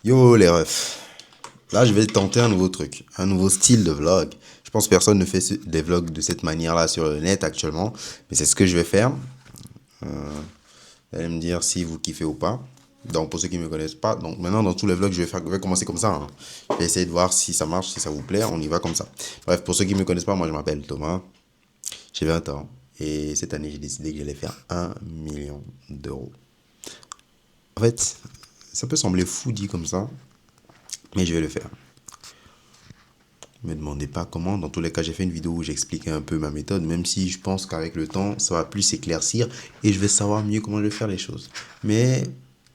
Yo les refs, là je vais tenter un nouveau truc, un nouveau style de vlog. Je pense que personne ne fait des vlogs de cette manière-là sur le net actuellement, mais c'est ce que je vais faire. Vous allez me dire si vous kiffez ou pas. Donc pour ceux qui ne me connaissent pas, donc maintenant dans tous les vlogs je vais commencer comme ça, hein. Je vais essayer de voir si ça marche, si ça vous plaît, on y va comme ça. Bref, pour ceux qui ne me connaissent pas, moi je m'appelle Thomas, j'ai 20 ans et cette année j'ai décidé que j'allais faire 1 million d'euros. En fait, ça peut sembler fou dit comme ça, mais je vais le faire. Me demandez pas comment. Dans tous les cas, j'ai fait une vidéo où j'expliquais un peu ma méthode, même si je pense qu'avec le temps, ça va plus s'éclaircir et je vais savoir mieux comment je vais faire les choses. Mais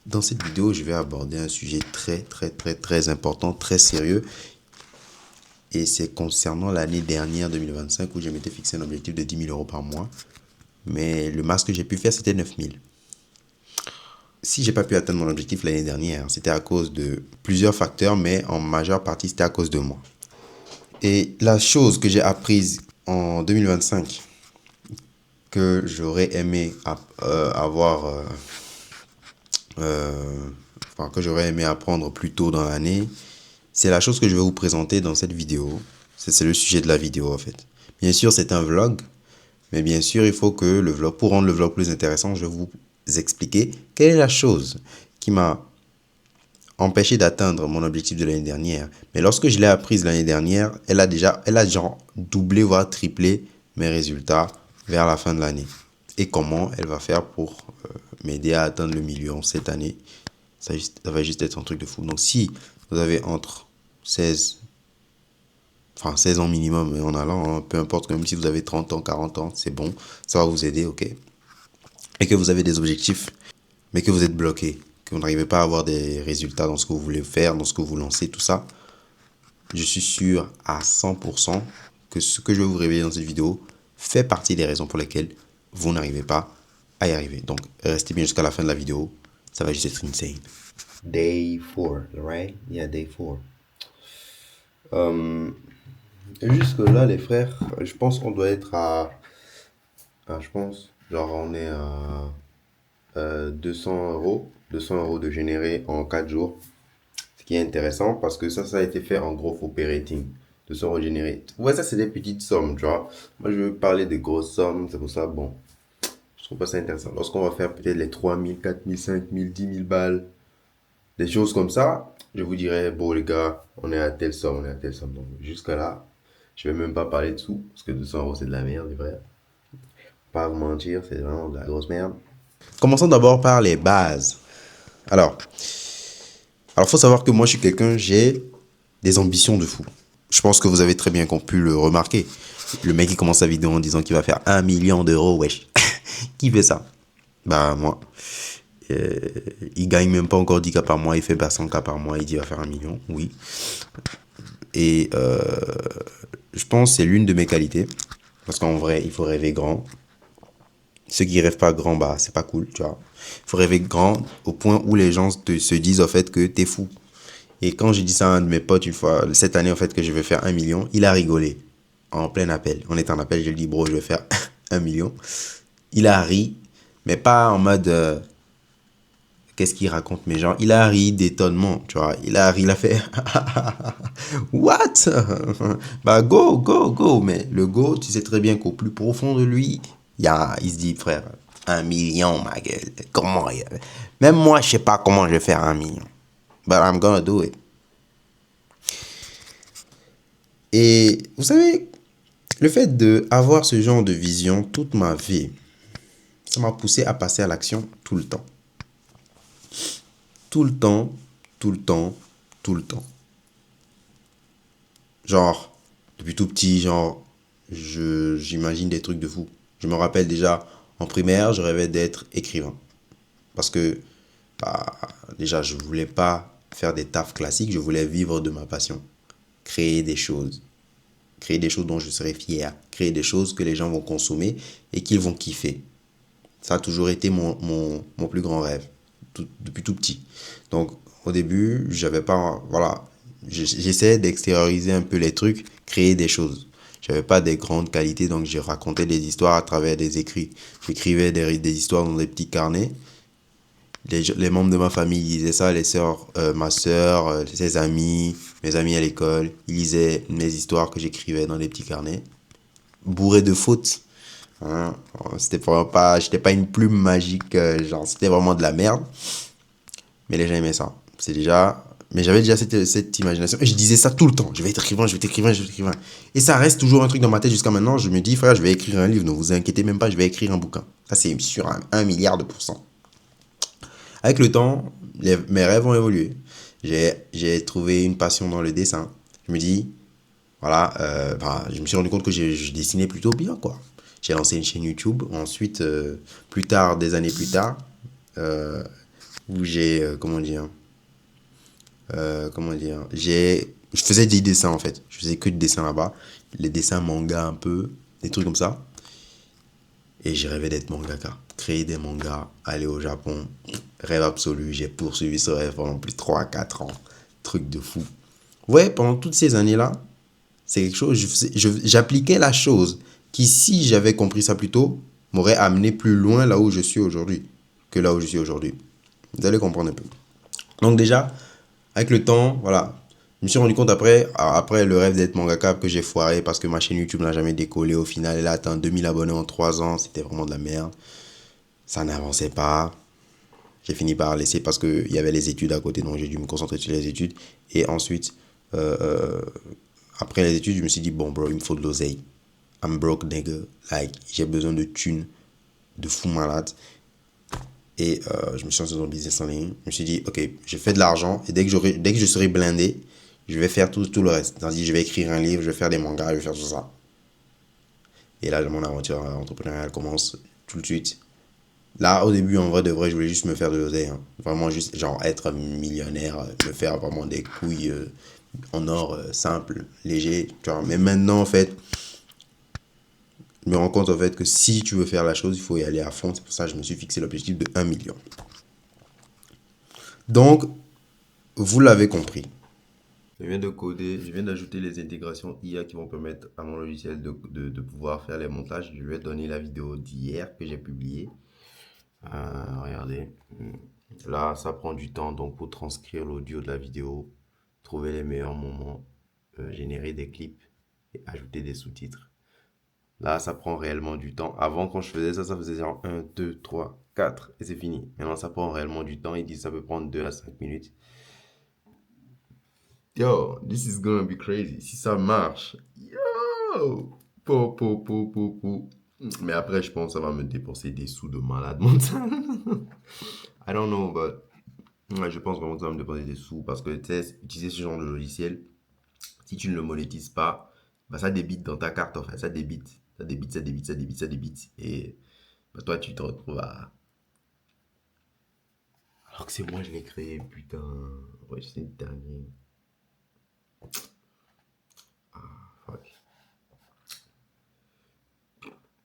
dans cette vidéo, je vais aborder un sujet très important, très sérieux. Et c'est concernant l'année dernière, 2025, où je m'étais fixé un objectif de 10 000 € par mois. Mais le max que j'ai pu faire, c'était 9 000. Si j'ai pas pu atteindre mon objectif l'année dernière, c'était à cause de plusieurs facteurs, mais en majeure partie, c'était à cause de moi. Et la chose que j'ai apprise en 2025, que j'aurais aimé avoir, enfin, que j'aurais aimé apprendre plus tôt dans l'année, c'est la chose que je vais vous présenter dans cette vidéo. C'est le sujet de la vidéo en fait. Bien sûr, c'est un vlog, mais bien sûr, il faut que le vlog, pour rendre le vlog plus intéressant, je vais vous expliquer quelle est la chose qui m'a empêché d'atteindre mon objectif de l'année dernière. Mais lorsque je l'ai apprise l'année dernière, elle a genre doublé, voire triplé mes résultats vers la fin de l'année. Et comment elle va faire pour m'aider à atteindre le million cette année, ça va juste être un truc de fou. Donc si vous avez entre 16, enfin 16 ans minimum et en allant, hein, peu importe, même si vous avez 30 ans, 40 ans, c'est bon, ça va vous aider, ok. Et que vous avez des objectifs, mais que vous êtes bloqué, que vous n'arrivez pas à avoir des résultats dans ce que vous voulez faire, dans ce que vous lancez, tout ça, je suis sûr à 100% que ce que je vais vous révéler dans cette vidéo fait partie des raisons pour lesquelles vous n'arrivez pas à y arriver. Donc, restez bien jusqu'à la fin de la vidéo. Ça va juste être insane. Day 4, right? Yeah, day 4. Jusque là, les frères, je pense qu'on doit être je pense, genre on est à 200 euros. 200 euros de générer en 4 jours. Ce qui est intéressant parce que ça a été fait en gros operating de se régénérer. Ouais, ça c'est des petites sommes, tu vois. Moi je veux parler de grosses sommes, c'est pour ça, bon, je trouve pas ça intéressant. Lorsqu'on va faire peut-être les 3 000, 4 000, 5 000, 10 000 balles, des choses comme ça, je vous dirais, bon les gars, on est à telle somme, on est à telle somme. Donc jusqu'à là, je vais même pas parler de sous, parce que 200 euros c'est de la merde, c'est vrai. Pas vous mentir, c'est vraiment de la grosse merde. Commençons d'abord par les bases. Alors, faut savoir que moi je suis quelqu'un, j'ai des ambitions de fou. Je pense que vous avez très bien pu le remarquer. Le mec qui commence sa vidéo en disant qu'il va faire 1 million d'euros, wesh. Qui fait ça? Bah moi. Il gagne même pas encore 10K par mois, il fait pas 100K par mois, il dit qu'il va faire 1 million, oui. Et je pense que c'est l'une de mes qualités. Parce qu'en vrai, il faut rêver grand. Ceux qui rêvent pas grand, bah c'est pas cool, tu vois. Il faut rêver grand au point où les gens se disent en fait que t'es fou. Et quand j'ai dit ça à un de mes potes une fois, cette année en fait que je vais faire 1 million, il a rigolé. En plein appel. On est en appel, je lui ai dit bro, je vais faire 1 million. Il a ri, mais pas en mode qu'est-ce qu'il raconte mes gens. Il a ri d'étonnement, tu vois. Il a ri, il a fait what? Bah go, go, go. Mais le go, tu sais très bien qu'au plus profond de lui, il se dit frère, 1 million ma gueule. Comment? Même moi, je sais pas comment je vais faire 1 million. But I'm gonna do it. Et vous savez, le fait d'avoir ce genre de vision toute ma vie, ça m'a poussé à passer à l'action tout le temps. Tout le temps, tout le temps, tout le temps. Genre, depuis tout petit, genre, j'imagine des trucs de fou. Je me rappelle déjà, en primaire, je rêvais d'être écrivain. Parce que, bah, déjà, je voulais pas faire des tafs classiques, je voulais vivre de ma passion. Créer des choses. Créer des choses dont je serai fier. Créer des choses que les gens vont consommer et qu'ils vont kiffer. Ça a toujours été mon plus grand rêve, depuis tout petit. Donc, au début, j'avais pas, voilà, j'essayais d'extérioriser un peu les trucs, créer des choses. J'avais pas des grandes qualités, donc je racontais des histoires à travers des écrits. J'écrivais des histoires dans des petits carnets Les membres de ma famille lisaient ça, les sœurs, ma sœur, ses amis, mes amis à l'école, ils lisaient mes histoires que j'écrivais dans des petits carnets, bourrés de fautes. Hein. C'était vraiment pas, j'étais pas une plume magique, genre c'était vraiment de la merde. Mais les gens aimaient ça. C'est déjà, mais j'avais déjà cette imagination. Et je disais ça tout le temps. Je vais être écrivain, je vais être écrivain, je vais être écrivain. Et ça reste toujours un truc dans ma tête jusqu'à maintenant. Je me dis, frère, je vais écrire un livre. Ne vous inquiétez même pas, je vais écrire un bouquin. Ça, c'est sur 1 milliard de pourcents. Avec le temps, mes rêves ont évolué. J'ai trouvé une passion dans le dessin. Je me dis, voilà, je me suis rendu compte que je dessinais plutôt bien, quoi. J'ai lancé une chaîne YouTube. Ensuite, plus tard, des années plus tard, euh, où j'ai, comment dire, je faisais des dessins en fait. Je faisais que des dessins là-bas. Les dessins manga un peu, des trucs comme ça. Et j'ai rêvé d'être mangaka. Créer des mangas, aller au Japon. Rêve absolu. J'ai poursuivi ce rêve pendant plus de 3 à 4 ans. Truc de fou. Ouais, pendant toutes ces années-là, c'est quelque chose, j'appliquais la chose qui, si j'avais compris ça plus tôt, m'aurait amené plus loin là où je suis aujourd'hui que là où je suis aujourd'hui. Vous allez comprendre un peu. Donc déjà, avec le temps, voilà, je me suis rendu compte après le rêve d'être mangaka que j'ai foiré parce que ma chaîne YouTube n'a jamais décollé. Au final, elle a atteint 2000 abonnés en 3 ans. C'était vraiment de la merde. Ça n'avançait pas. J'ai fini par laisser parce qu'il y avait les études à côté, donc j'ai dû me concentrer sur les études. Et ensuite, euh, euh, après les études, je me suis dit, bon, bro, il me faut de l'oseille. I'm broke nigga. Like, j'ai besoin de thunes, de fou malade. Et je me suis lancé dans le business en ligne. Je me suis dit, ok, j'ai fait de l'argent. Et dès que je serai blindé, je vais faire tout le reste. C'est-à-dire, je vais écrire un livre, je vais faire des mangas, je vais faire tout ça. Et là, mon aventure entrepreneuriale commence tout de suite. Là, au début, en vrai de vrai, je voulais juste me faire de l'oseille. Hein. Vraiment, juste, genre, être millionnaire, me faire vraiment des couilles en or simple, léger. Tu vois. Mais maintenant, en fait, je me rends compte en fait que si tu veux faire la chose, il faut y aller à fond. C'est pour ça que je me suis fixé l'objectif de 1 million. Donc, vous l'avez compris. Je viens de coder, je viens d'ajouter les intégrations IA qui vont permettre à mon logiciel de pouvoir faire les montages. Je vais donner la vidéo d'hier que j'ai publiée. Regardez. Là, ça prend du temps donc pour transcrire l'audio de la vidéo, trouver les meilleurs moments, générer des clips et ajouter des sous-titres. Là, ça prend réellement du temps. Avant, quand je faisais ça, ça faisait genre 1, 2, 3, 4 et c'est fini. Maintenant, ça prend réellement du temps. Ils disent que ça peut prendre 2 à 5 minutes. Yo, this is gonna be crazy. Si ça marche, yo! Po. Mais après, je pense que ça va me dépenser des sous de malade mental. I don't know, but ouais, je pense vraiment que ça va me dépenser des sous parce que tu sais, utiliser ce genre de logiciel, si tu ne le monétises pas, bah, ça débite dans ta carte en fait. Ça débite. Ça débite, ça débite, ça débite, ça débite. Et bah, toi, tu te retrouves à. Alors que c'est moi, je l'ai créé, putain. Ouais, c'est une dinguerie. Fuck.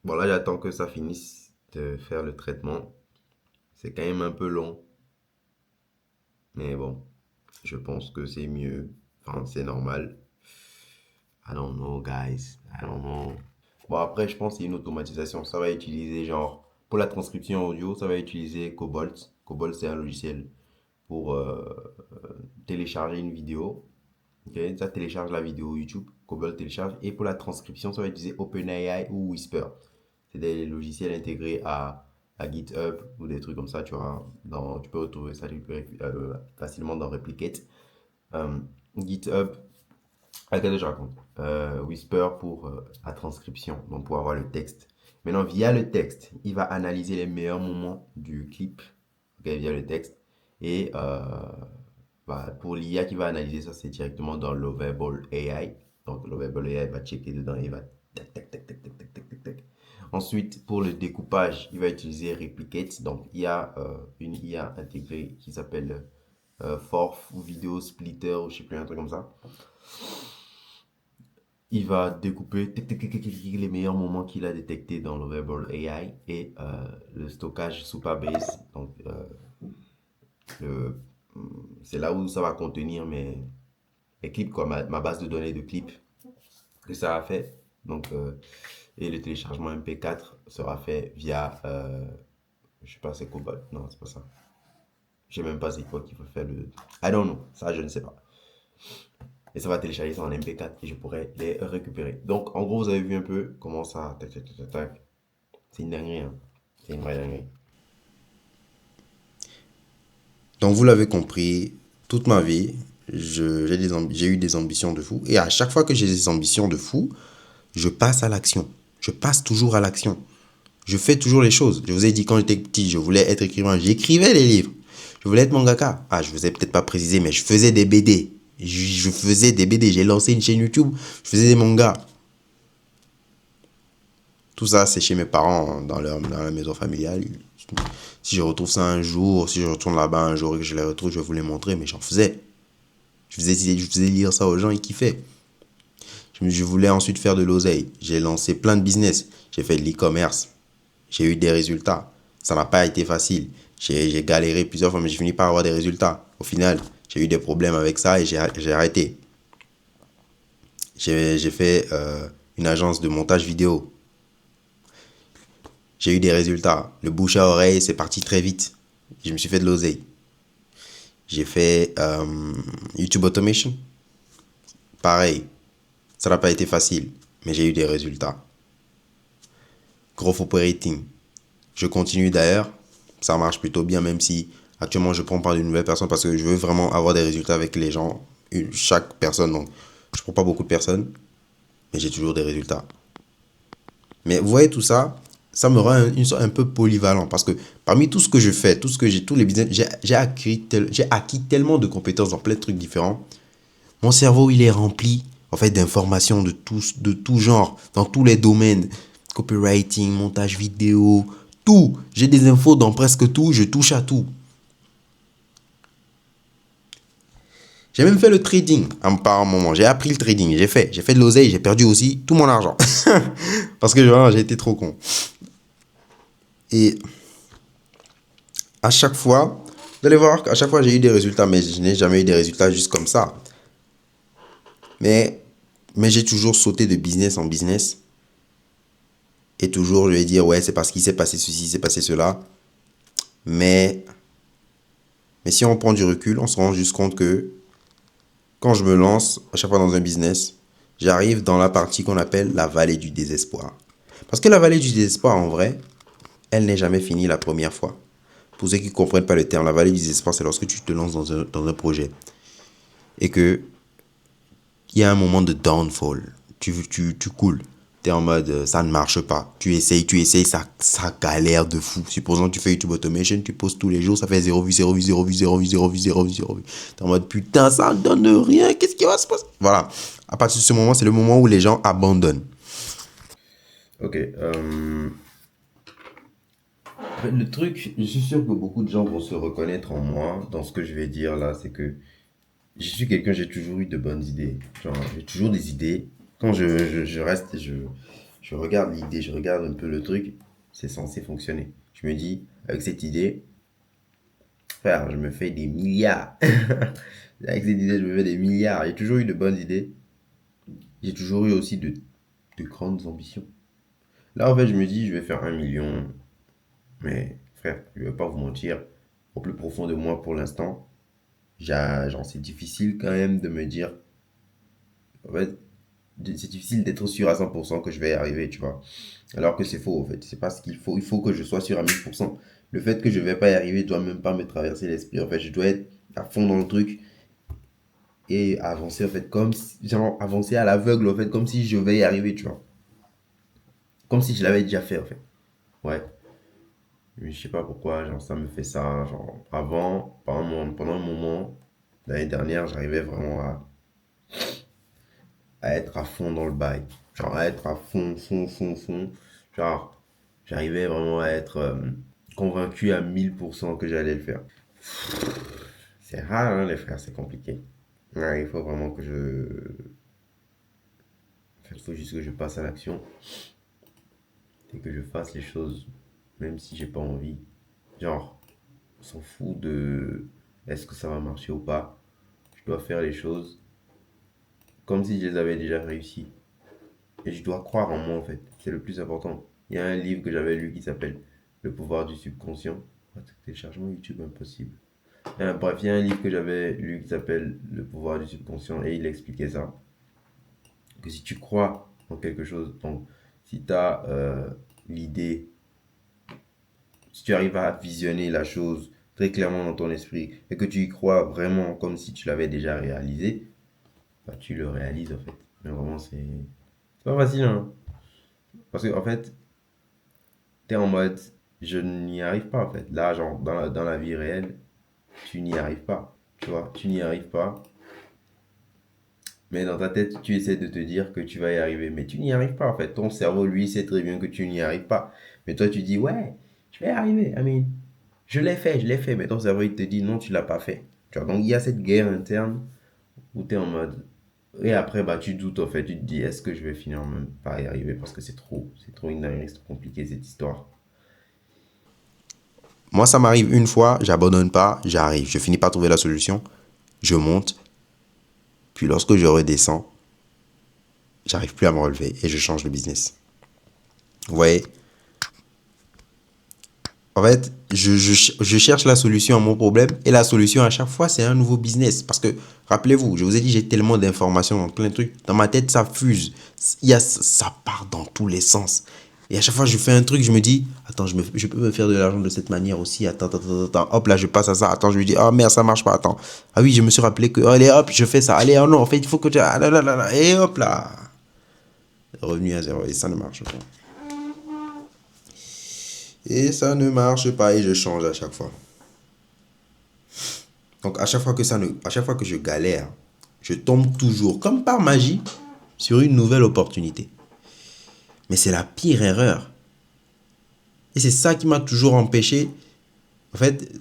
Bon, là, j'attends que ça finisse de faire le traitement. C'est quand même un peu long. Mais bon, je pense que c'est mieux. Enfin, c'est normal. I don't know, guys. I don't know. Bon, après, je pense qu'il y a une automatisation. Ça va utiliser, genre, pour la transcription audio, ça va utiliser Cobalt. Cobalt, c'est un logiciel pour télécharger une vidéo. Ok, ça télécharge la vidéo YouTube. Cobalt télécharge. Et pour la transcription, ça va utiliser OpenAI ou Whisper. C'est des logiciels intégrés à GitHub ou des trucs comme ça. Tu vois, tu peux retrouver ça facilement dans Replicate. Euh, GitHub, qu'est-ce que je raconte? Whisper pour la transcription, donc pour avoir le texte. Maintenant, via le texte, il va analyser les meilleurs moments du clip, okay, via le texte. Et pour l'IA qui va analyser ça, c'est directement dans Lovable AI. Donc, Lovable AI va checker dedans et il va tac, tac, tac, tac, tac, tac, tac, tac, tac. Ensuite, pour le découpage, il va utiliser Replicate. Donc, il y a une IA intégrée qui s'appelle Forth ou Video Splitter ou je sais plus, un truc comme ça. Il va découper les meilleurs moments qu'il a détectés dans le Rebel AI et le stockage Supabase. Donc, le- c'est là où ça va contenir mes clips, quoi, ma base de données de clips que ça a fait. Donc, et le téléchargement MP4 sera fait via, je sais pas, c'est Cobalt. Non, c'est pas ça. Je sais même pas c'est quoi qu'il faut faire le. I don't know. Ça, je ne sais pas. Et ça va télécharger ça en MP4 et je pourrais les récupérer. Donc, en gros, vous avez vu un peu comment ça. Tac, tac, tac, tac, tac. C'est une dinguerie, hein. C'est une vraie dinguerie. Donc vous l'avez compris, toute ma vie, j'ai eu des ambitions de fou. Et à chaque fois que j'ai des ambitions de fou, je passe à l'action. Je passe toujours à l'action. Je fais toujours les choses. Je vous ai dit quand j'étais petit, je voulais être écrivain. J'écrivais les livres. Je voulais être mangaka. Ah, je vous ai peut-être pas précisé, mais je faisais des BD. Je faisais des BD. J'ai lancé une chaîne YouTube. Je faisais des mangas. Tout ça, c'est chez mes parents, dans la maison familiale. Si je retrouve ça un jour, si je retourne là-bas un jour et que je les retrouve, je vais vous les montrer, mais j'en faisais. Je faisais lire ça aux gens, ils kiffaient. Je voulais ensuite faire de l'oseille. J'ai lancé plein de business. J'ai fait de l'e-commerce. J'ai eu des résultats. Ça n'a pas été facile. J'ai galéré plusieurs fois, mais j'ai fini par avoir des résultats. Au final, j'ai eu des problèmes avec ça et j'ai arrêté. J'ai fait une agence de montage vidéo. J'ai eu des résultats. Le bouche à oreille, c'est parti très vite. Je me suis fait de l'oseille. J'ai fait YouTube Automation. Pareil, ça n'a pas été facile, mais j'ai eu des résultats. Growth Operating. Je continue d'ailleurs. Ça marche plutôt bien, même si actuellement je prends pas de nouvelles personnes parce que je veux vraiment avoir des résultats avec les gens. Chaque personne, donc je prends pas beaucoup de personnes, mais j'ai toujours des résultats. Mais vous voyez tout ça, ça me rend un peu polyvalent parce que parmi tout ce que je fais, tout ce que j'ai, tous les business, j'ai acquis tellement de compétences dans plein de trucs différents. Mon cerveau, il est rempli en fait d'informations de tout genre, dans tous les domaines. Copywriting, montage vidéo, tout. J'ai des infos dans presque tout, je touche à tout. J'ai même fait le trading par un moment. J'ai appris le trading, j'ai fait de l'oseille, j'ai perdu aussi tout mon argent. Parce que vraiment, j'ai été trop con. Et à chaque fois, vous allez voir qu'à chaque fois j'ai eu des résultats, mais je n'ai jamais eu des résultats juste comme ça. Mais, mais j'ai toujours sauté de business en business. Et toujours, je vais dire, ouais, c'est parce qu'il s'est passé ceci, s'est passé cela. Mais, mais si on prend du recul, on se rend juste compte que quand je me lance à chaque fois dans un business, j'arrive dans la partie qu'on appelle la vallée du désespoir. Parce que la vallée du désespoir, en vrai, elle n'est jamais finie la première fois. Pour ceux qui ne comprennent pas le terme, la vallée du désespoir, c'est lorsque tu te lances dans un projet et que il y a un moment de downfall. Tu coules. Tu es en mode, ça ne marche pas. Tu essayes, ça galère de fou. Supposons que tu fais YouTube Automation, tu postes tous les jours, ça fait 0 vues, 0 vues, 0 vues, 0 vues, 0 vues, 0 vues, 0 vues. Tu es en mode, putain, ça ne donne rien, qu'est-ce qui va se passer? Voilà. À partir de ce moment, c'est le moment où les gens abandonnent. Ok. En fait, le truc, je suis sûr que beaucoup de gens vont se reconnaître en moi dans ce que je vais dire là, c'est que je suis quelqu'un, j'ai toujours eu de bonnes idées. Genre, j'ai toujours des idées. Quand je reste et je regarde l'idée, je regarde un peu le truc, c'est censé fonctionner. Je me dis, avec cette idée, frère, je me fais des milliards. Avec cette idée, je me fais des milliards. J'ai toujours eu de bonnes idées. J'ai toujours eu aussi de grandes ambitions. Là, en fait, je me dis, je vais faire 1 million. Mais, frère, je vais pas vous mentir. Au plus profond de moi, pour l'instant, genre, c'est difficile quand même de me dire. En fait, c'est difficile d'être sûr à 100% que je vais y arriver, tu vois. Alors que c'est faux, en fait. C'est pas ce qu'il faut. Il faut que je sois sûr à 1000%. Le fait que je vais pas y arriver doit même pas me traverser l'esprit. En fait, je dois être à fond dans le truc et avancer, en fait, genre, avancer à l'aveugle, en fait, comme si je vais y arriver, tu vois. Comme si je l'avais déjà fait, en fait. Ouais. Mais je sais pas pourquoi, genre, ça me fait ça. Genre, avant, pendant un moment, l'année dernière, j'arrivais vraiment à être à fond dans le bail. Genre, à être à fond, fond, fond, fond. Genre, j'arrivais vraiment à être convaincu à 1000% que j'allais le faire. C'est rare, hein, les frères, c'est compliqué. Ouais, il faut vraiment que en fait, il faut juste que je passe à l'action et que je fasse les choses, même si j'ai pas envie. Genre, on s'en fout de est-ce que ça va marcher ou pas. Je dois faire les choses comme si je les avais déjà réussi. Et je dois croire en moi, en fait. C'est le plus important. Il y a un livre que j'avais lu qui s'appelle Le pouvoir du subconscient. Oh, téléchargement YouTube impossible. Bref, il y a un livre que j'avais lu qui s'appelle Le pouvoir du subconscient et il expliquait ça. Que si tu crois en quelque chose, donc si tu as l'idée, si tu arrives à visionner la chose très clairement dans ton esprit et que tu y crois vraiment comme si tu l'avais déjà réalisé, bah, tu le réalises en fait. Mais vraiment, c'est pas facile, hein. Parce que en fait, tu es en mode, je n'y arrive pas en fait. Là, genre, dans la vie réelle, tu n'y arrives pas. Tu vois, tu n'y arrives pas. Mais dans ta tête, tu essaies de te dire que tu vas y arriver. Mais tu n'y arrives pas, en fait. Ton cerveau, lui, sait très bien que tu n'y arrives pas. Mais toi, tu dis, ouais, je vais y arriver. I mean, je l'ai fait, je l'ai fait. Mais ton cerveau, il te dit, non, tu l'as pas fait. Tu vois, donc, il y a cette guerre interne où tu es en mode. Et après, bah, tu doutes, en fait. Tu te dis, est-ce que je vais finir même par y arriver? Parce que c'est trop une dinguerie, c'est trop compliqué, cette histoire. Moi, ça m'arrive une fois, j'abandonne pas, j'arrive. Je finis par trouver la solution, je monte, puis lorsque je redescends, j'arrive plus à me relever et je change de business. Vous voyez? En fait, je cherche la solution à mon problème et la solution à chaque fois, c'est un nouveau business. Parce que, rappelez-vous, je vous ai dit, j'ai tellement d'informations dans plein de trucs. Dans ma tête, ça fuse. Ça part dans tous les sens. Et à chaque fois, je fais un truc, je me dis, attends, je peux me faire de l'argent de cette manière aussi. Attends. Hop, là, je passe à ça. Attends, je me dis, oh merde, ça marche pas. Attends. Ah oui, je me suis rappelé que, allez, hop, je fais ça. Allez, oh non, en fait, il faut que tu. Ah là là là là. Et hop là. Revenu à zéro. Et ça ne marche pas. Et ça ne marche pas et je change à chaque fois. Donc à chaque fois que je galère, je tombe toujours, comme par magie, sur une nouvelle opportunité. Mais c'est la pire erreur. Et c'est ça qui m'a toujours empêché, en fait,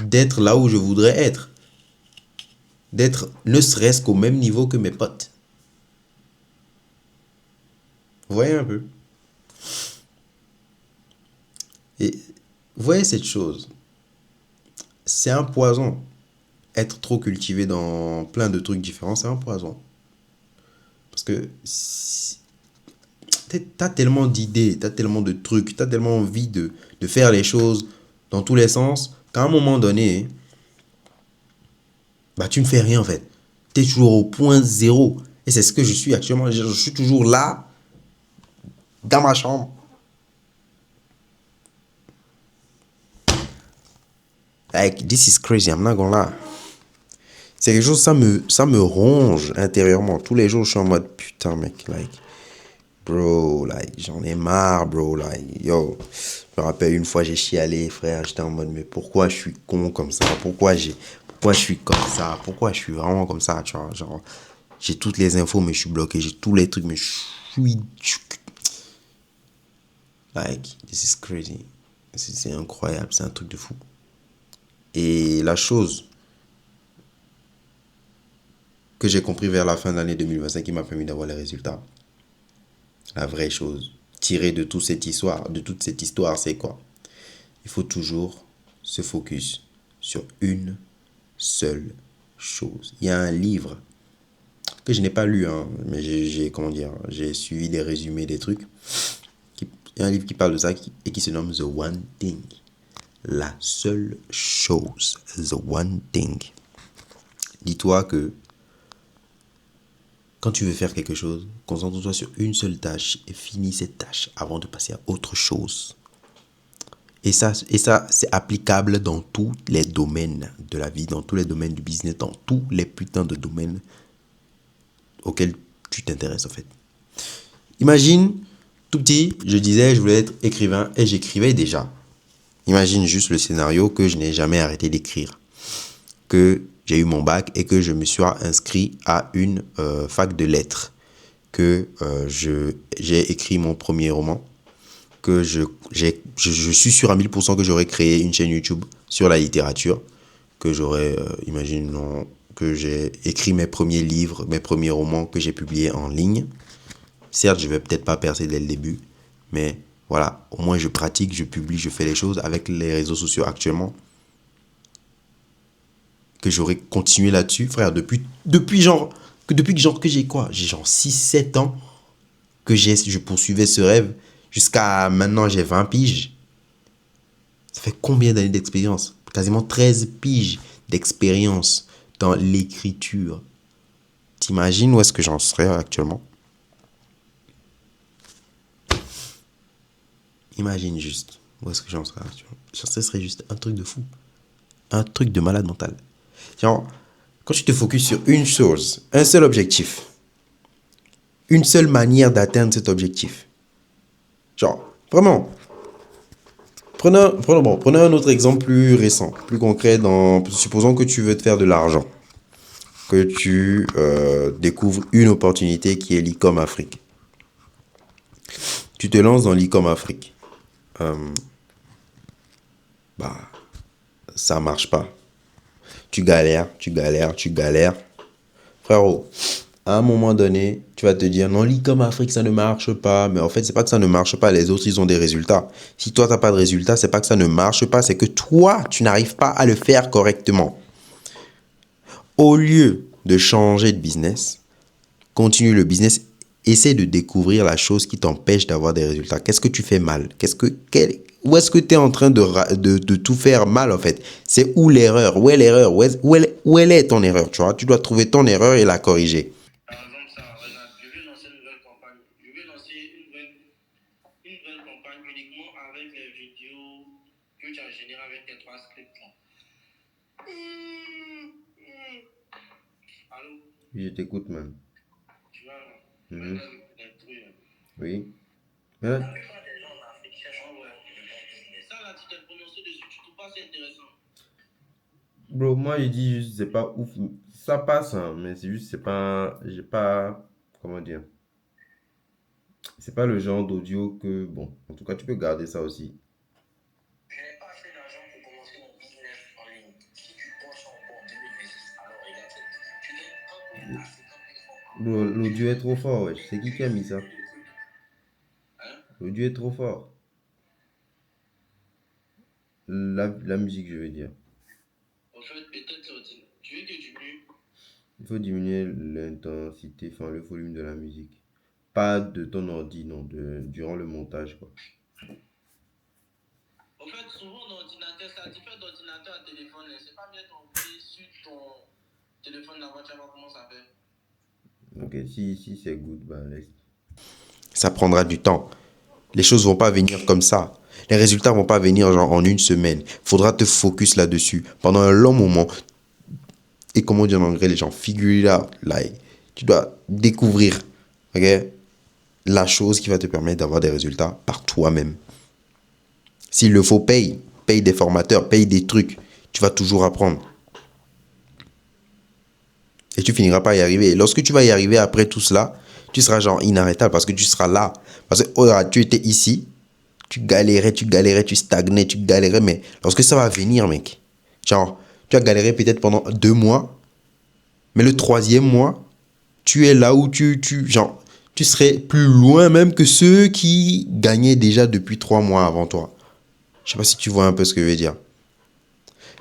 d'être là où je voudrais être. D'être ne serait-ce qu'au même niveau que mes potes. Vous voyez un peu? Et vous voyez cette chose? C'est un poison. Être trop cultivé dans plein de trucs différents, c'est un poison. Parce que t'as tellement d'idées, t'as tellement de trucs, t'as tellement envie de faire les choses dans tous les sens qu'à un moment donné, bah tu ne fais rien en fait. T'es toujours au point zéro. Et c'est ce que je suis actuellement. Je suis toujours là, dans ma chambre. Like, this is crazy, I'm not gonna lie. C'est quelque chose, ça me ronge intérieurement. Tous les jours, je suis en mode, putain mec, like, bro, like, j'en ai marre, bro, like, yo. Je me rappelle une fois, j'ai chialé, frère, j'étais en mode, mais pourquoi je suis con comme ça? Pourquoi je suis comme ça? Pourquoi je suis vraiment comme ça, tu vois? Genre, j'ai toutes les infos, mais je suis bloqué. J'ai tous les trucs, mais like, this is crazy. C'est incroyable, c'est un truc de fou. Et la chose que j'ai compris vers la fin de l'année 2025 qui m'a permis d'avoir les résultats, la vraie chose, tirée de toute cette histoire, c'est quoi? Il faut toujours se focus sur une seule chose. Il y a un livre que je n'ai pas lu, hein, mais comment dire, j'ai suivi des résumés des trucs. Il y a un livre qui parle de ça et qui se nomme The One Thing. La seule chose. The One Thing. Dis-toi que quand tu veux faire quelque chose, concentre-toi sur une seule tâche et finis cette tâche avant de passer à autre chose. Et ça, c'est applicable dans tous les domaines de la vie, dans tous les domaines du business, dans tous les putains de domaines auxquels tu t'intéresses en fait. Imagine, tout petit, je disais, je voulais être écrivain et j'écrivais déjà. Imagine juste le scénario que je n'ai jamais arrêté d'écrire. Que j'ai eu mon bac et que je me suis inscrit à une fac de lettres. Que j'ai écrit mon premier roman. Que je suis sûr à 1000% que j'aurais créé une chaîne YouTube sur la littérature. Que j'aurais, imaginons, que j'ai écrit mes premiers livres, mes premiers romans que j'ai publiés en ligne. Certes, je vais peut-être pas percer dès le début, mais voilà, au moins je pratique, je publie, je fais les choses avec les réseaux sociaux actuellement. Que j'aurais continué là-dessus, frère, depuis que j'ai quoi? J'ai genre 6 7 ans que je poursuivais ce rêve jusqu'à maintenant j'ai 20 piges. Ça fait combien d'années d'expérience? quasiment 13 piges d'expérience dans l'écriture. T'imagines où est-ce que j'en serais actuellement? Imagine juste où est-ce que j'en serais actuellement. Ce serait juste un truc de fou. Un truc de malade mental. Genre, quand tu te focuses sur une chose, un seul objectif, une seule manière d'atteindre cet objectif. Genre, vraiment. Prenez un autre exemple plus récent, plus concret. Supposons que tu veux te faire de l'argent. Que tu découvres une opportunité qui est l'e-com Afrique. Tu te lances dans l'e-com Afrique. Ça marche pas. Tu galères. Frérot, à un moment donné, tu vas te dire non, l'e-com Afrique, ça ne marche pas. Mais en fait, c'est pas que ça ne marche pas. Les autres, ils ont des résultats. Si toi, tu n'as pas de résultats, c'est pas que ça ne marche pas. C'est que toi, tu n'arrives pas à le faire correctement. Au lieu de changer de business, continue le business. Essaie de découvrir la chose qui t'empêche d'avoir des résultats. Qu'est-ce que tu fais mal? Où est-ce que tu es en train de tout faire mal, en fait? C'est où l'erreur? Où est l'erreur? Où elle est ton erreur, tu vois? Tu dois trouver ton erreur et la corriger. Par exemple, ça, regarde, je vais lancer une nouvelle campagne. Je vais lancer une nouvelle campagne uniquement avec les vidéos que tu as générées avec tes 3 scripts là. Allô? Je t'écoute, man. Tu vois, Mhm. des trucs. Oui. La plupart des gens en Afrique cherchent un ouais. Ça là, tu t'es prononcé dessus, tu trouves pas c'est intéressant? Bro, moi, je dis juste, c'est pas ouf. Ça passe, hein, mais c'est juste, c'est pas. J'ai pas. Comment dire? C'est pas le genre d'audio que. Bon, en tout cas, tu peux garder ça aussi. Je n'ai pas assez d'argent pour commencer mon business en ligne. Si tu penses encore en 2026, alors regarde cette vidéo. Tu gagnes un peu à 50 000 francs. Bro, l'audio est trop fort, ouais. C'est qui a mis ça? Hein? L'audio est trop fort. La musique, je veux dire. En fait, peut-être sortir. Tu veux que tu diminue? Il faut diminuer l'intensité, enfin le volume de la musique. Pas de ton ordi, non, durant le montage, quoi. En fait, souvent dans l'ordinateur, ça diffère d'ordinateur à téléphone. C'est pas bien t'envoyer sur ton téléphone la voix, tu vas voir comment ça fait. Ok, si c'est good, bah laisse. Ça prendra du temps. Les choses vont pas venir comme ça. Les résultats vont pas venir genre en une semaine. Faudra te focus là-dessus pendant un long moment. Et comment dire en anglais, les gens, figure it out. Like, tu dois découvrir, ok, la chose qui va te permettre d'avoir des résultats par toi-même. S'il le faut, paye des formateurs, paye des trucs. Tu vas toujours apprendre. Et tu finiras par y arriver. Et lorsque tu vas y arriver après tout cela, tu seras genre inarrêtable parce que tu seras là. Parce que oh, tu étais ici, tu galérais, tu stagnais, tu galérais. Mais lorsque ça va venir, mec, genre, tu as galéré peut-être pendant 2 mois, mais le 3e mois, tu es là où genre, tu serais plus loin même que ceux qui gagnaient déjà depuis 3 mois avant toi. Je sais pas si tu vois un peu ce que je veux dire.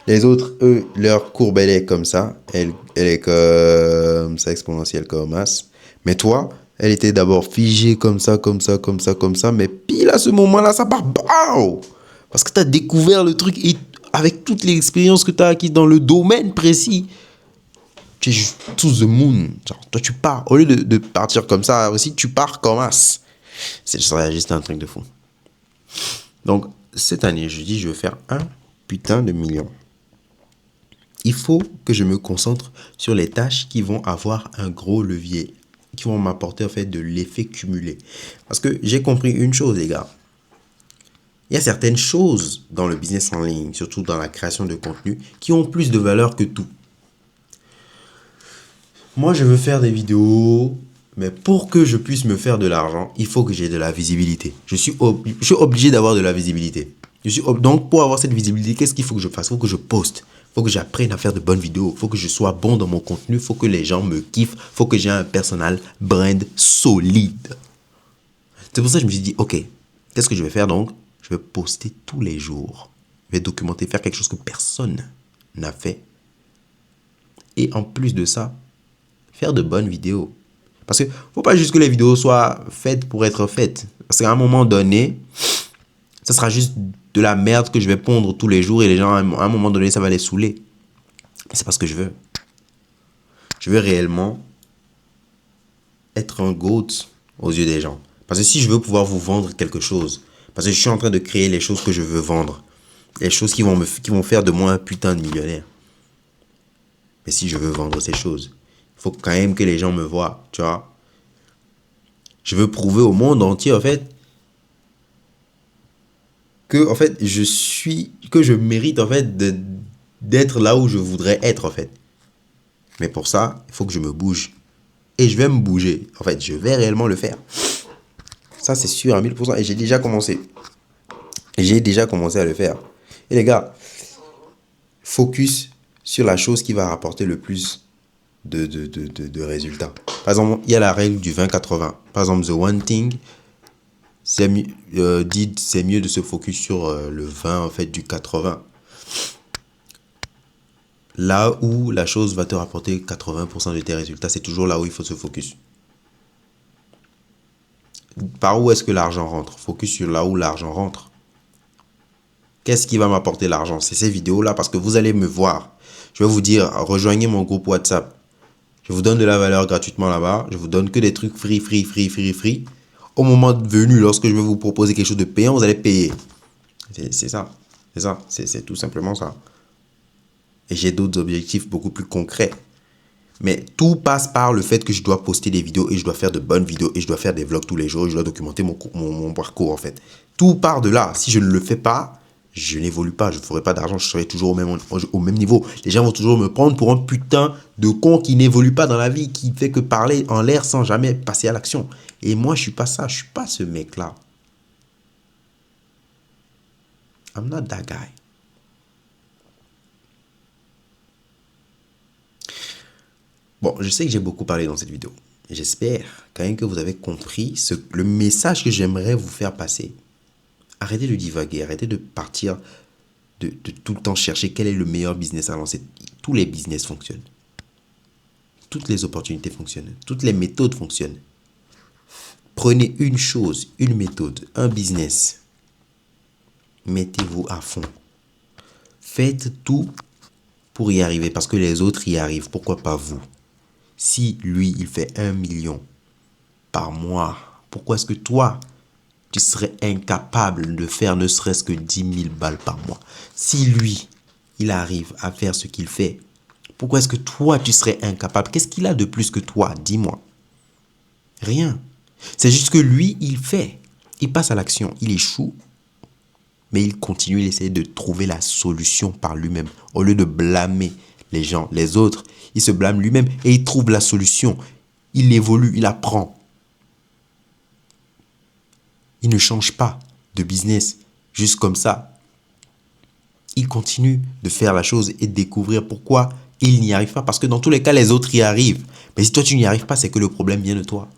Les autres, eux, leur courbe, elle est comme ça. Elle est comme ça, exponentielle comme as. Mais toi, elle était d'abord figée comme ça. Mais pile à ce moment-là, ça part. Bao! Parce que tu as découvert le truc et avec toute l'expérience que tu as acquise dans le domaine précis, tu es juste to the moon. Genre, toi, tu pars. Au lieu de partir comme ça aussi, tu pars comme as. C'est juste un truc de fou. Donc, cette année, je dis, je vais faire un putain de million. Il faut que je me concentre sur les tâches qui vont avoir un gros levier, qui vont m'apporter en fait de l'effet cumulé. Parce que j'ai compris une chose, les gars. Il y a certaines choses dans le business en ligne, surtout dans la création de contenu, qui ont plus de valeur que tout. Moi, je veux faire des vidéos, mais pour que je puisse me faire de l'argent, il faut que j'ai de la visibilité. Je suis obligé d'avoir de la visibilité. Donc, pour avoir cette visibilité, qu'est-ce qu'il faut que je fasse? Il faut que je poste. Il faut que j'apprenne à faire de bonnes vidéos. Il faut que je sois bon dans mon contenu. Il faut que les gens me kiffent. Il faut que j'ai un personal brand solide. C'est pour ça que je me suis dit, ok, qu'est-ce que je vais faire donc? Je vais poster tous les jours. Je vais documenter, faire quelque chose que personne n'a fait. Et en plus de ça, faire de bonnes vidéos. Parce que faut pas juste que les vidéos soient faites pour être faites. Parce qu'à un moment donné, Ça sera juste de la merde que je vais pondre tous les jours et les gens, à un moment donné, ça va les saouler. Mais c'est pas ce que je veux. Je veux réellement être un GOAT aux yeux des gens. Parce que si je veux pouvoir vous vendre quelque chose, parce que je suis en train de créer les choses que je veux vendre, les choses qui vont faire de moi un putain de millionnaire. Mais si je veux vendre ces choses, il faut quand même que les gens me voient, tu vois. Je veux prouver au monde entier, en fait, que, en fait, que je mérite, en fait, d'être là où je voudrais être, en fait. Mais pour ça, il faut que je me bouge. Et je vais me bouger. En fait, je vais réellement le faire. Ça, c'est sûr à 1000%. Et j'ai déjà commencé. J'ai déjà commencé à le faire. Et les gars, focus sur la chose qui va rapporter le plus de résultats. Par exemple, il y a la règle du 20-80. Par exemple, the one thing, c'est mieux de se focus sur le 20 en fait du 80. Là où la chose va te rapporter 80% de tes résultats, c'est toujours là où il faut se focus. Par où est-ce que l'argent rentre? Focus sur là où l'argent rentre. Qu'est-ce qui va m'apporter l'argent? C'est ces vidéos-là parce que vous allez me voir. Je vais vous dire, rejoignez mon groupe WhatsApp. Je vous donne de la valeur gratuitement là-bas. Je vous donne que des trucs free. Au moment venu, lorsque je vais vous proposer quelque chose de payant, vous allez payer. C'est ça. C'est ça. C'est tout simplement ça. Et j'ai d'autres objectifs beaucoup plus concrets. Mais tout passe par le fait que je dois poster des vidéos et je dois faire de bonnes vidéos et je dois faire des vlogs tous les jours et je dois documenter mon parcours en fait. Tout part de là. Si je ne le fais pas, je n'évolue pas, je ne ferai pas d'argent, je serai toujours au même niveau. Les gens vont toujours me prendre pour un putain de con qui n'évolue pas dans la vie, qui fait que parler en l'air sans jamais passer à l'action. Et moi, je suis pas ça, je suis pas ce mec-là. I'm not that guy. Bon, je sais que j'ai beaucoup parlé dans cette vidéo. J'espère quand même que vous avez compris le message que j'aimerais vous faire passer. Arrêtez de divaguer, arrêtez de partir, de tout le temps chercher quel est le meilleur business à lancer. Tous les business fonctionnent. Toutes les opportunités fonctionnent. Toutes les méthodes fonctionnent. Prenez une chose, une méthode, un business. Mettez-vous à fond. Faites tout pour y arriver parce que les autres y arrivent. Pourquoi pas vous? Si lui, il fait 1 million par mois, pourquoi est-ce que toi, tu serais incapable de faire ne serait-ce que 10 000 balles par mois? Si lui, il arrive à faire ce qu'il fait, pourquoi est-ce que toi, tu serais incapable? Qu'est-ce qu'il a de plus que toi? Dis-moi. Rien. C'est juste que lui, il fait. Il passe à l'action. Il échoue. Mais il continue d'essayer de trouver la solution par lui-même. Au lieu de blâmer les gens, les autres, il se blâme lui-même et il trouve la solution. Il évolue, il apprend. Il ne change pas de business juste comme ça. Il continue de faire la chose et de découvrir pourquoi il n'y arrive pas. Parce que dans tous les cas, les autres y arrivent. Mais si toi, tu n'y arrives pas, c'est que le problème vient de toi.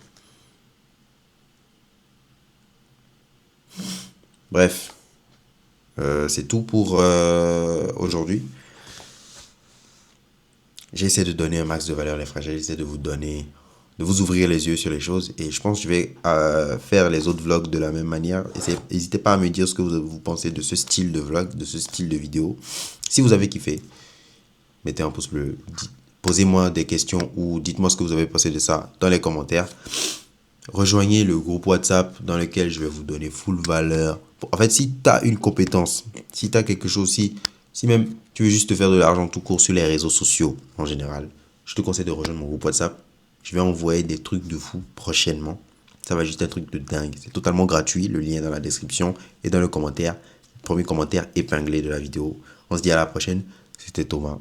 Bref, c'est tout pour aujourd'hui. J'essaie de donner un max de valeur, les frères. J'essaie de vous ouvrir les yeux sur les choses. Et je pense que je vais faire les autres vlogs de la même manière. N'hésitez pas à me dire ce que vous pensez de ce style de vlog, de ce style de vidéo. Si vous avez kiffé, mettez un pouce bleu. Posez-moi des questions ou dites-moi ce que vous avez pensé de ça dans les commentaires. Rejoignez le groupe WhatsApp dans lequel je vais vous donner full valeur. En fait, si tu as une compétence, si tu as quelque chose, si même tu veux juste te faire de l'argent tout court sur les réseaux sociaux en général, je te conseille de rejoindre mon groupe WhatsApp. Je vais envoyer des trucs de fou prochainement. Ça va juste être un truc de dingue. C'est totalement gratuit. Le lien est dans la description et dans le commentaire. Le premier commentaire épinglé de la vidéo. On se dit à la prochaine. C'était Thomas.